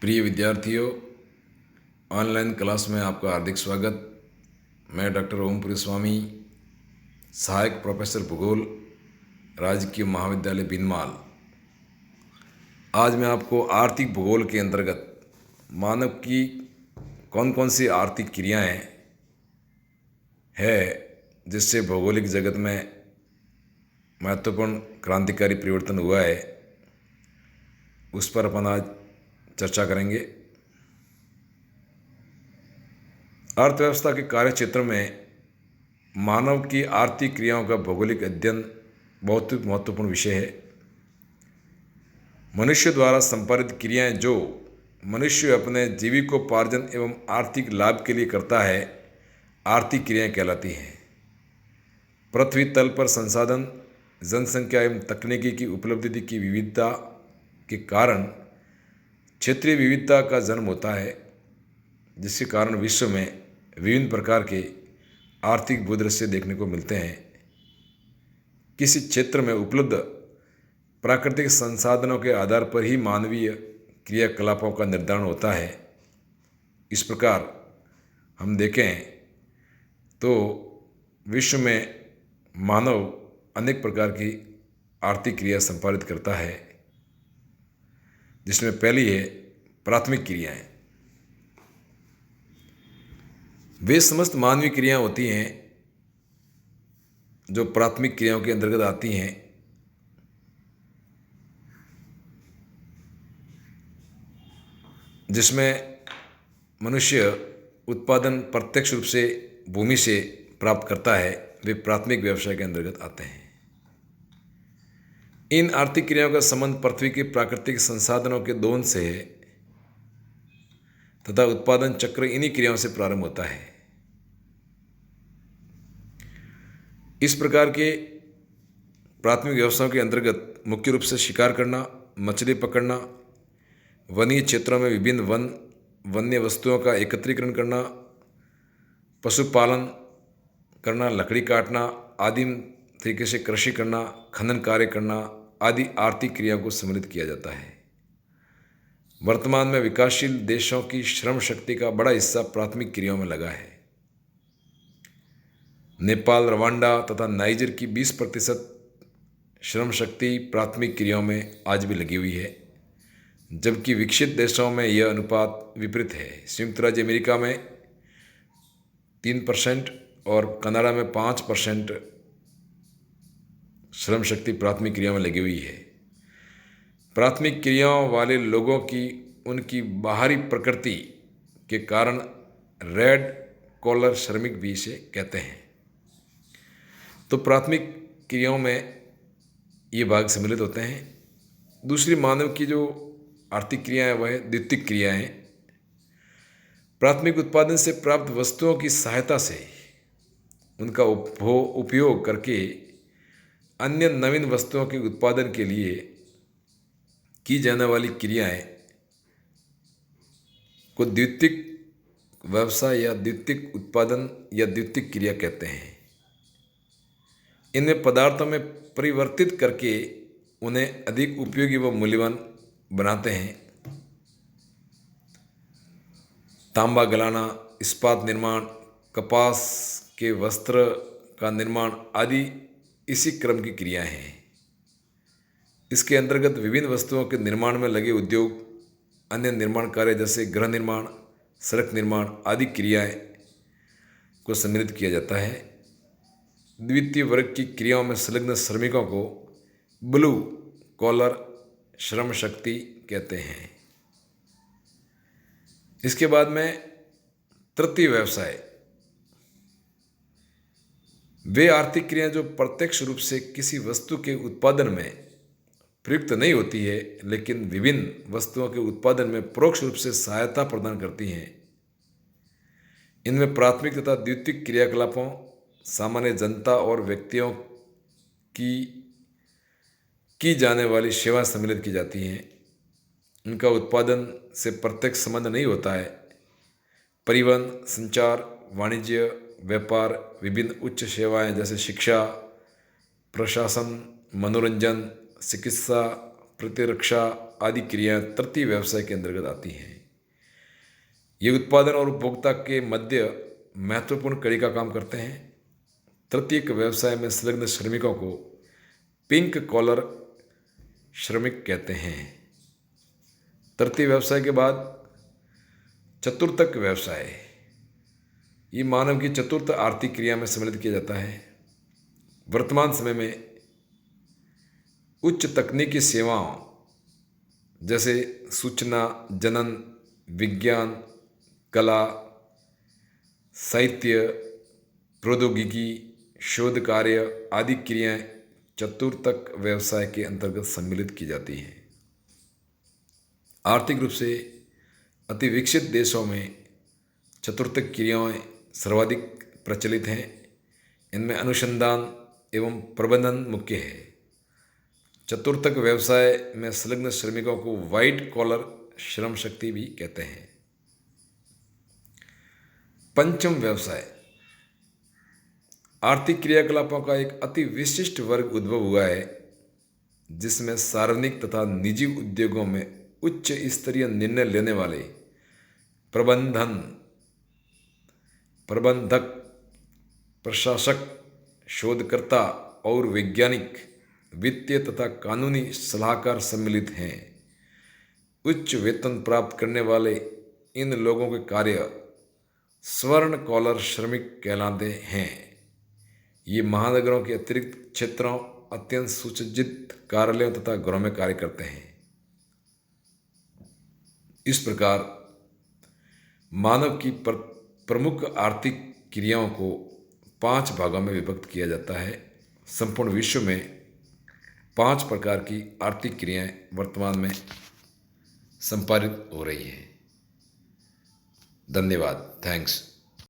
प्रिय विद्यार्थियों, online class में आपका हार्दिक स्वागत। मैं डॉक्टर ओमपुरी स्वामी, सहायक प्रोफेसर भूगोल, राजकीय महाविद्यालय बिनमाल। आज मैं आपको आर्थिक भूगोल के अंतर्गत मानव की कौन कौन सी आर्थिक क्रियाएं है जिससे भौगोलिक जगत में महत्वपूर्ण क्रांतिकारी परिवर्तन हुआ है, उस पर अपन आज चर्चा करेंगे। अर्थव्यवस्था के कार्य क्षेत्र में मानव की आर्थिक क्रियाओं का भौगोलिक अध्ययन बहुत ही महत्वपूर्ण विषय है। मनुष्य द्वारा संपादित क्रियाएं जो मनुष्य अपने जीविकोपार्जन एवं आर्थिक लाभ के लिए करता है, आर्थिक क्रियाएं कहलाती हैं। पृथ्वी तल पर संसाधन, जनसंख्या एवं तकनीकी की उपलब्धि की विविधता के कारण क्षेत्रीय विविधता का जन्म होता है, जिसके कारण विश्व में विभिन्न प्रकार के आर्थिक भूदृश्य देखने को मिलते हैं। किसी क्षेत्र में उपलब्ध प्राकृतिक संसाधनों के आधार पर ही मानवीय क्रियाकलापों का निर्धारण होता है। इस प्रकार हम देखें तो विश्व में मानव अनेक प्रकार की आर्थिक क्रिया संपादित करता है, जिसमें पहली है प्राथमिक क्रियाएं। वे समस्त मानवीय क्रियाएं होती हैं जो प्राथमिक क्रियाओं के अंतर्गत आती हैं। जिसमें मनुष्य उत्पादन प्रत्यक्ष रूप से भूमि से प्राप्त करता है, वे प्राथमिक व्यवसाय के अंतर्गत आते हैं। इन आर्थिक क्रियाओं का संबंध पृथ्वी के प्राकृतिक संसाधनों के दोहन से है तथा उत्पादन चक्र इन्हीं क्रियाओं से प्रारंभ होता है। इस प्रकार के प्राथमिक व्यवसायों के अंतर्गत मुख्य रूप से शिकार करना, मछली पकड़ना, वनीय क्षेत्रों में विभिन्न वन्य वस्तुओं का एकत्रीकरण करना, पशुपालन करना, लकड़ी काटना, आदिम तरीके से कृषि करना, खनन कार्य करना आदि आर्थिक क्रियाओं को सम्मिलित किया जाता है। वर्तमान में विकासशील देशों की श्रम शक्ति का बड़ा हिस्सा प्राथमिक क्रियाओं में लगा है। नेपाल, रवांडा तथा नाइजर की 20% श्रम शक्ति प्राथमिक क्रियाओं में आज भी लगी हुई है, जबकि विकसित देशों में यह अनुपात विपरीत है। संयुक्त राज्य अमेरिका में 3% और कनाडा में 5% श्रम शक्ति प्राथमिक क्रियाओं में लगी हुई है। प्राथमिक क्रियाओं वाले लोगों की उनकी बाहरी प्रकृति के कारण रेड कॉलर श्रमिक भी इसे कहते हैं। तो प्राथमिक क्रियाओं में ये भाग सम्मिलित होते हैं। दूसरी मानव की जो आर्थिक क्रियाएं वह है द्वितीयक क्रियाएं। प्राथमिक उत्पादन से प्राप्त वस्तुओं की सहायता से उनका उपयोग करके अन्य नवीन वस्तुओं के उत्पादन के लिए की जाने वाली क्रियाएं को द्वितीयक व्यवसाय या द्वितीयक उत्पादन या द्वितीयक क्रिया कहते हैं। इनमें पदार्थों में परिवर्तित करके उन्हें अधिक उपयोगी व मूल्यवान बनाते हैं। तांबा गलाना, इस्पात निर्माण, कपास के वस्त्र का निर्माण आदि इसी क्रम की क्रियाएं हैं। इसके अंतर्गत विभिन्न वस्तुओं के निर्माण में लगे उद्योग, अन्य निर्माण कार्य जैसे गृह निर्माण, सड़क निर्माण आदि क्रियाएं को सम्मिलित किया जाता है। द्वितीय वर्ग की क्रियाओं में संलग्न श्रमिकों को ब्लू कॉलर श्रम शक्ति कहते हैं। इसके बाद में तृतीय व्यवसाय। वे आर्थिक क्रियाएं जो प्रत्यक्ष रूप से किसी वस्तु के उत्पादन में प्रयुक्त नहीं होती है, लेकिन विभिन्न वस्तुओं के उत्पादन में परोक्ष रूप से सहायता प्रदान करती हैं। इनमें प्राथमिक तथा द्वितीयक क्रियाकलापों, सामान्य जनता और व्यक्तियों की जाने वाली सेवाएं सम्मिलित की जाती हैं। इनका उत्पादन से प्रत्यक्ष संबंध नहीं होता है। परिवहन, संचार, वाणिज्य, व्यापार, विभिन्न उच्च सेवाएं जैसे शिक्षा, प्रशासन, मनोरंजन, चिकित्सा, प्रतिरक्षा आदि क्रियाएं तृतीय व्यवसाय के अंतर्गत आती हैं। ये उत्पादन और उपभोक्ता के मध्य महत्वपूर्ण कड़ी का काम करते हैं। तृतीयक व्यवसाय में संलग्न श्रमिकों को पिंक कॉलर श्रमिक कहते हैं। तृतीय व्यवसाय के बाद चतुर्थक व्यवसाय, ये मानव की चतुर्थ आर्थिक क्रिया में सम्मिलित किया जाता है। वर्तमान समय में उच्च तकनीकी सेवाओं जैसे सूचना, जनन, विज्ञान, कला, साहित्य, प्रौद्योगिकी, शोध कार्य आदि क्रियाएं चतुर्थक व्यवसाय के अंतर्गत सम्मिलित की जाती हैं। आर्थिक रूप से अति विकसित देशों में चतुर्थक क्रियाएं सर्वाधिक प्रचलित हैं। इनमें अनुसंधान एवं प्रबंधन मुख्य है। चतुर्थक व्यवसाय में संलग्न श्रमिकों को व्हाइट कॉलर श्रम शक्ति भी कहते हैं। पंचम व्यवसाय, आर्थिक क्रियाकलापों का एक अति विशिष्ट वर्ग उद्भव हुआ है जिसमें सार्वजनिक तथा निजी उद्योगों में उच्च स्तरीय निर्णय लेने वाले प्रबंधक, प्रशासक, शोधकर्ता और वैज्ञानिक, वित्तीय तथा कानूनी सलाहकार सम्मिलित हैं। उच्च वेतन प्राप्त करने वाले इन लोगों के कार्य स्वर्ण कॉलर श्रमिक कहलाते हैं। ये महानगरों के अतिरिक्त क्षेत्रों, अत्यंत सुसज्जित कार्यालयों तथा घरों में कार्य करते हैं। इस प्रकार मानव की प्रमुख आर्थिक क्रियाओं को 5 भागों में विभक्त किया जाता है। संपूर्ण विश्व में 5 प्रकार की आर्थिक क्रियाएं वर्तमान में संपादित हो रही हैं। धन्यवाद। थैंक्स।